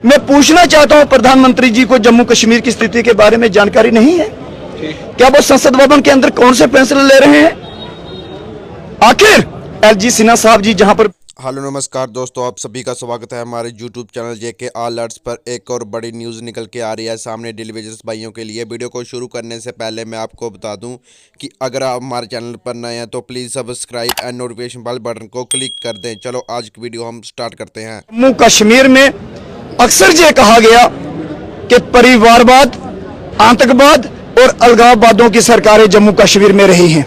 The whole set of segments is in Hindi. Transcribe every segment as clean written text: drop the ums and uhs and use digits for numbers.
मैं पूछना चाहता हूं प्रधानमंत्री जी को जम्मू कश्मीर की स्थिति के बारे में जानकारी नहीं है क्या? वो संसद भवन के अंदर कौन से फैसले ले रहे हैं? आखिर एलजी सिन्हा साहब जी जहां पर। हेलो नमस्कार दोस्तों, आप सभी का स्वागत है हमारे YouTube चैनल जेके ऑल अर्ट्स पर। एक और बड़ी न्यूज़ निकल के आ रही है सामने डेली वेजेस भाइयों के लिए। वीडियो को शुरू करने से पहले मैं आपको बता दूं कि अगर आप हमारे चैनल पर नए हैं तो please subscribe and notification bell button को क्लिक कर दें। चलो आज की वीडियो हम स्टार्ट करते हैं। जम्मू कश्मीर में अक्सर ये कहा गया कि परिवारवाद, आतंकवाद और अलगाववादियों की सरकारें जम्मू कश्मीर में रही हैं।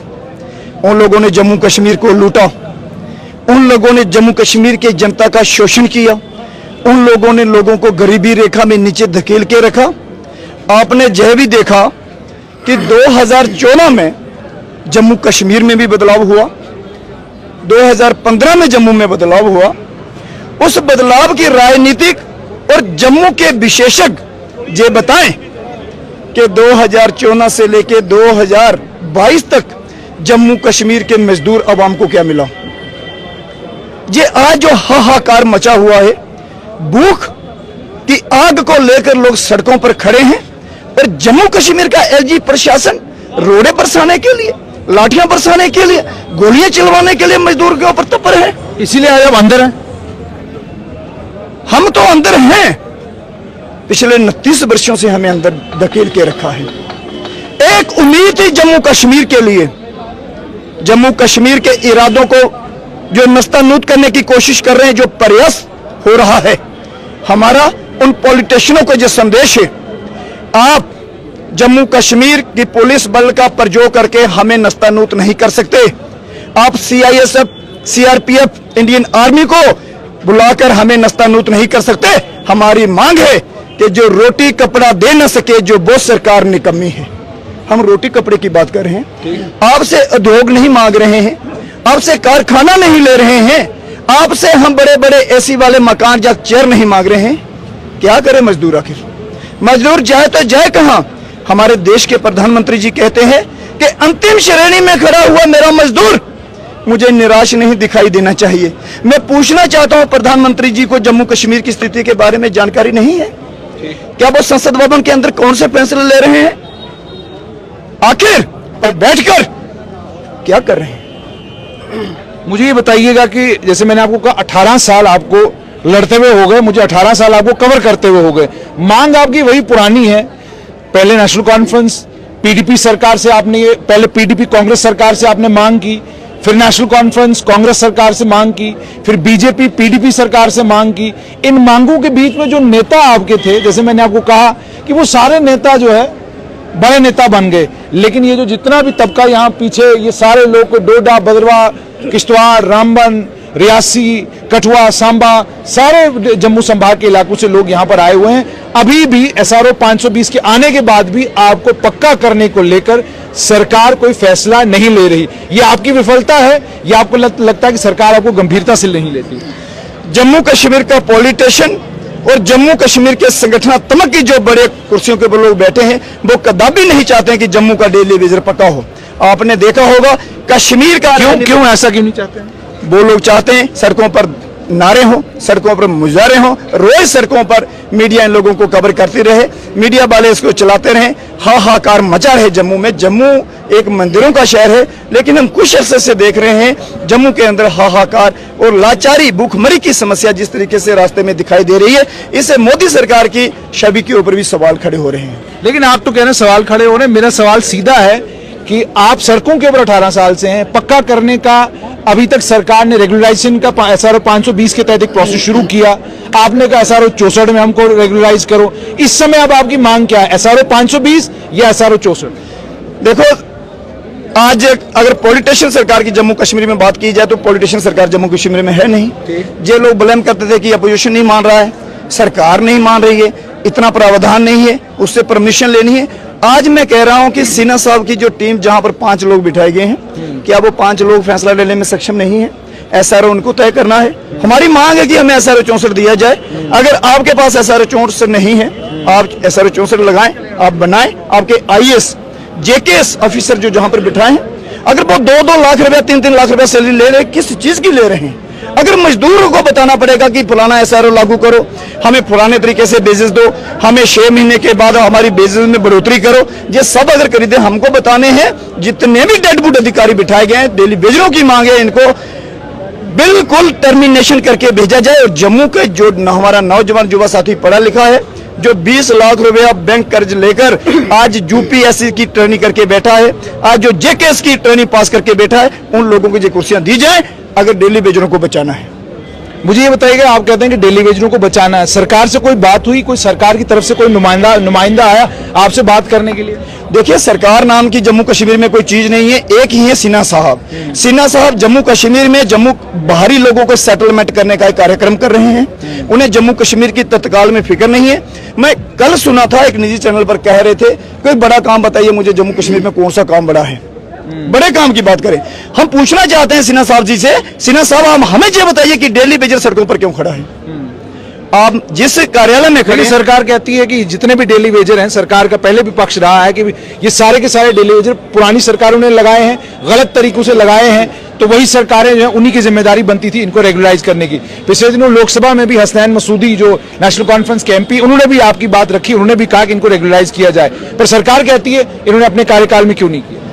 उन लोगों ने जम्मू कश्मीर को लूटा, उन लोगों ने जम्मू कश्मीर की जनता का शोषण किया, उन लोगों ने लोगों को गरीबी रेखा में नीचे धकेल के रखा। आपने यह भी देखा कि 2014 में जम्मू कश्मीर में भी बदलाव हुआ, 2015 में जम्मू में बदलाव हुआ। उस बदलाव की राजनीतिक और जम्मू के विशेषज्ञ ये बताएं कि 2014 से लेकर 2022 तक जम्मू कश्मीर के मजदूर अवाम को क्या मिला? ये आज जो हाहाकार मचा हुआ है, भूख की आग को लेकर लोग सड़कों पर खड़े हैं और जम्मू कश्मीर का एलजी प्रशासन रोड़े बरसाने के लिए, लाठियां बरसाने के लिए, गोलियां चलवाने के लिए मजदूर के ऊपर तत्पर है। इसीलिए आज आप अंदर हैं। हम तो अंदर हैं, पिछले 29 वर्षों से हमें अंदर धकेल के रखा है। एक उम्मीद थी जम्मू कश्मीर के लिए, जम्मू कश्मीर के इरादों को जो नस्तानूत करने की कोशिश कर रहे हैं, जो प्रयास हो रहा है, हमारा उन पॉलिटिशियनों को जो संदेश है, आप जम्मू कश्मीर की पुलिस बल का प्रयोग करके हमें नस्तानूत नहीं कर सकते। आप सीआईएसएफ, सीआरपीएफ, इंडियन आर्मी को बुलाकर हमें नस्तानूत नहीं कर सकते। हमारी मांग है कि जो रोटी कपड़ा दे न सके, जो वो सरकार निकम्मी है। हम रोटी कपड़े की बात कर रहे हैं, आपसे उद्योग नहीं मांग रहे हैं, आपसे कारखाना नहीं ले रहे हैं, आपसे हम बड़े बड़े एसी वाले मकान या चेयर नहीं मांग रहे हैं। क्या करे मजदूर? आखिर मजदूर जाए तो जाए कहां? हमारे देश के प्रधानमंत्री जी कहते हैं कि अंतिम श्रेणी में खड़ा हुआ मेरा मजदूर मुझे निराश नहीं दिखाई देना चाहिए। मैं पूछना चाहता हूं प्रधानमंत्री जी को जम्मू कश्मीर की स्थिति के बारे में जानकारी नहीं है क्या? वो संसद भवन के अंदर कौन से फैसले ले रहे हैं? आखिर और बैठकर क्या कर रहे हैं? मुझे ये बताइएगा कि जैसे मैंने आपको कहा 18 साल आपको लड़ते हुए हो गए, मुझे 18 साल आपको कवर करते हुए हो गए। मांग आपकी वही पुरानी है। पहले नेशनल कॉन्फ्रेंस पीडीपी सरकार से आपने ये, पहले पीडीपी कांग्रेस सरकार से आपने मांग की, फिर नेशनल कॉन्फ्रेंस कांग्रेस सरकार से मांग की, फिर बीजेपी पीडीपी सरकार से मांग की। इन मांगों के बीच में जो नेता आपके थे, जैसे मैंने आपको कहा कि वो सारे नेता जो है बड़े नेता बन गए, लेकिन ये जो जितना भी तबका यहाँ पीछे, ये सारे लोग को डोडा, भद्रवाह, किश्तवाड़, रामबन, रियासी, कठुआ, सांबा, सारे जम्मू संभाग के इलाकों से लोग यहाँ पर आए हुए हैं। अभी भी एसआरओ 520 के आने के बाद भी आपको पक्का करने को लेकर सरकार कोई फैसला नहीं ले रही। ये आपकी विफलता है या आपको लगता है कि सरकार आपको गंभीरता से नहीं लेती? जम्मू कश्मीर का पॉलिटिशियन और जम्मू कश्मीर के संगठनात्मक की जो बड़े कुर्सियों के लोग बैठे हैं, वो कदापि नहीं चाहते हैं कि जम्मू का डेली वेजर पक्का हो। आपने देखा होगा कश्मीर का क्यों ऐसा क्यों नहीं चाहते हैं? वो लोग चाहते हैं सड़कों पर नारे हों, सड़कों पर मुजाहरे हों, रोज सड़कों पर मीडिया इन लोगों को कवर करती रहे, मीडिया वाले इसको चलाते रहे, हाहाकार मचा रहे जम्मू में। जम्मू एक मंदिरों का शहर है, लेकिन हम कुछ अरसे से देख रहे हैं जम्मू के अंदर हाहाकार और लाचारी, भूखमरी की समस्या जिस तरीके से रास्ते में दिखाई दे रही है, इससे मोदी सरकार की छवि के ऊपर भी सवाल खड़े हो रहे हैं। लेकिन आप तो कह रहे हैं सवाल खड़े हो रहे हैं। मेरा सवाल सीधा है कि आप सड़कों के ऊपर 18 साल से हैं, पक्का करने का अभी तक सरकार ने रेगुलराइजेशन का एसआरओ 520 के तहत एक प्रोसेस शुरू किया। आपने कहा एसआरओ 64 में हमको रेगुलराइज करो। इस समय अब आपकी मांग क्या है, एसआरओ 520 या एसआरओ 64? देखो, आज अगर पॉलिटिशियन सरकार की जम्मू कश्मीर में बात की जाए तो पॉलिटिशियन सरकार जम्मू कश्मीर में है नहीं। जो लोग ब्लेम करते थे कि अपोजिशन नहीं मान रहा है, सरकार नहीं मान रही है, इतना प्रावधान नहीं है, उससे परमिशन लेनी है। आज मैं कह रहा हूं कि सिन्हा साहब की जो टीम, जहां पर 5 लोग बिठाए गए हैं, क्या वो 5 लोग फैसला लेने में सक्षम नहीं है? एसआरओ उनको तय करना है। हमारी मांग है कि हमें एसआरओ 64 दिया जाए। अगर आपके पास एसआरओ 64 नहीं है, आप एसआरओ 64 लगाएं, आप बनाएं। आपके आईएएस, जेकेएस ऑफिसर जो जहां पर बिठाए हैं, अगर वो 2-2 लाख रुपया, 3-3 लाख रुपया सैलरी ले रहे हैं, किस चीज की ले रहे हैं? अगर मजदूरों को बताना पड़ेगा कि फलाना एसआरओ लागू करो, हमें फलाने तरीके से बेसिस दो, हमें 6 महीने के बाद हमारी बेसिस में बढ़ोतरी करो, ये सब अगर खरीदे हमको बताने हैं। जितने भी डेडवुड अधिकारी बिठाए गए हैं, डेली वेजरों की मांग है, इनको बिल्कुल टर्मिनेशन करके भेजा जाए। और जम्मू के जो हमारा नौजवान युवा साथी पढ़ा लिखा है, जो 20 लाख रुपया बैंक कर्ज लेकर आज यूपीएससी की ट्रेनिंग करके बैठा है, आज जो जेकेएस की ट्रेनिंग पास करके बैठा है, उन लोगों को ये कुर्सियां दी जाए अगर डेली वेजरों को बचाना है। मुझे ये बताइएगा, आप कहते हैं कि डेली वेजरों को बचाना है, सरकार से कोई बात हुई, कोई सरकार की तरफ से कोई नुमाइंदा आया आपसे बात करने के लिए? देखिए, सरकार नाम की जम्मू कश्मीर में कोई चीज नहीं है, एक ही है सिन्हा साहब। सिन्हा साहब जम्मू कश्मीर में बाहरी लोगों को सेटलमेंट करने का एक कार्यक्रम कर रहे हैं। उन्हें जम्मू कश्मीर की तत्काल में फिक्र नहीं है। मैं कल सुना था एक निजी चैनल पर कह रहे थे, कोई बड़ा काम बताइए मुझे, जम्मू कश्मीर में कौन सा काम बड़ा है, बड़े काम की बात करें। हम पूछना चाहते हैं सिन्हा साहब जी से, सिन्हा साहब आप हमें ये बताइए कि डेली वेजर सड़कों पर क्यों खड़ा है? आप जिस कार्यालय में खड़े, सरकार कहती है कि जितने भी डेली वेजर हैं, सरकार का पहले भी पक्ष रहा है कि ये सारे के सारे डेली वेजर पुरानी सरकारों ने लगाए हैं, गलत तरीकों से लगाए हैं, तो वही सरकारें जो है उन्हीं की जिम्मेदारी बनती थी इनको रेगुलराइज करने की। पिछले दिनों लोकसभा में भी हसनैन मसूदी जो नेशनल कॉन्फ्रेंस के एमपी, उन्होंने भी आपकी बात रखी, उन्होंने भी कहा कि इनको रेगुलराइज किया जाए, पर सरकार कहती है इन्होंने अपने कार्यकाल में क्यों नहीं किया।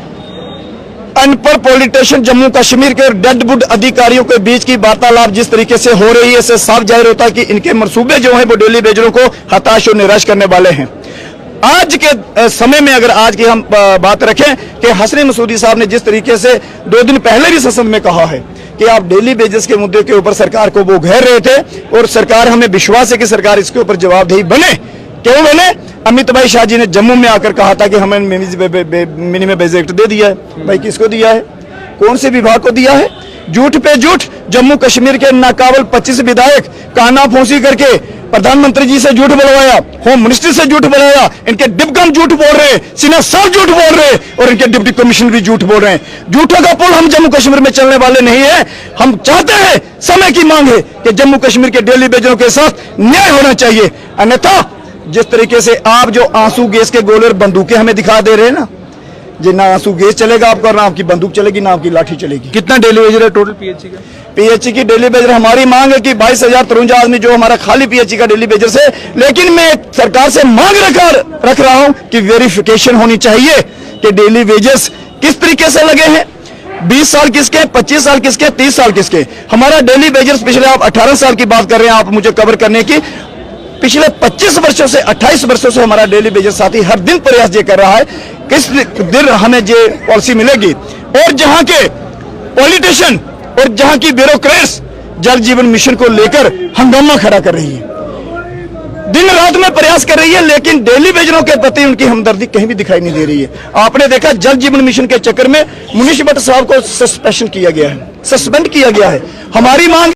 अनपढ़ पॉलिटिशियन जम्मू कश्मीर के और डेडवुड अधिकारियों के बीच की वार्तालाप जिस तरीके से हो रही है, इससे साफ जाहिर होता है कि इनके मंसूबे जो हैं वो डेली वेजरों को हताश और निराश करने वाले हैं। आज के समय में अगर आज की हम बात रखें कि हसनैन मसूदी साहब ने जिस तरीके से 2 दिन पहले भी संसद में कहा है कि आप डेली वेजेस के मुद्दे के ऊपर सरकार को वो घेर रहे थे, और सरकार, हमें विश्वास है कि सरकार इसके ऊपर जवाबदेही बने। क्यों बने? अमित भाई शाह जी ने जम्मू में आकर कहा था कि हमें मिनिमम वेज एक्ट दे दिया है। भाई किसको दिया है? कौन से विभाग को दिया है? झूठ पे झूठ। जम्मू कश्मीर के नाकाबिल 25 विधायक कानाफूसी करके प्रधानमंत्री जी से झूठ बुलवाया, होम मिनिस्टर से झूठ बुलवाया, इनके डिप्टी झूठ बोल रहे, सिन्हा साहब झूठ बोल रहे, और इनके डिप्टी कमिश्नर भी झूठ बोल रहे हैं। झूठों का पुल हम जम्मू कश्मीर में चलने वाले नहीं है। हम चाहते हैं, समय की मांग है कि जम्मू कश्मीर के डेली वेजरों के साथ न्याय होना चाहिए। अन्यथा जिस तरीके से आप जो आंसू गैस के गोले और बंदूकें हमें दिखा दे रहे हैं ना, जी, ना आंसू गैस चलेगा आपका, ना आपकी बंदूक चलेगी, ना आपकी लाठी चलेगी। कितना डेली वेजर है टोटल पीएचई का? पीएचई की डेली वेजर हमारी मांग है कि 22,053 आदमी जो हमारा खाली पीएचई का डेली वेजर से, लेकिन मैं सरकार से मांग रख रहा हूं कि वेरिफिकेशन होनी चाहिए कि डेली वेजर्स किस तरीके से लगे हैं। 20 साल किसके, 25 साल किसके, 30 साल किसके? हमारा डेली वेजर्स पिछले, आप 18 साल की बात कर रहे हैं आप मुझे कवर करने की, पिछले 25 वर्षों से, 28 वर्षों से हमारा डेली वेजर साथी हर दिन प्रयास ये कर रहा है किस दिन हमें ये पॉलिसी मिलेगी। और जहां के पॉलिटिशियन और जहां की ब्यूरोक्रेट्स जल जीवन मिशन को लेकर हंगामा खड़ा कर रही है, दिन रात में प्रयास कर रही है, लेकिन डेली वेजरों के प्रति उनकी हमदर्दी कहीं भी दिखाई नहीं दे रही है। आपने देखा जल जीवन मिशन के चक्कर में मुनीश भट्ट साहब को सस्पेंड किया गया है, सस्पेंड किया गया है। हमारी मांग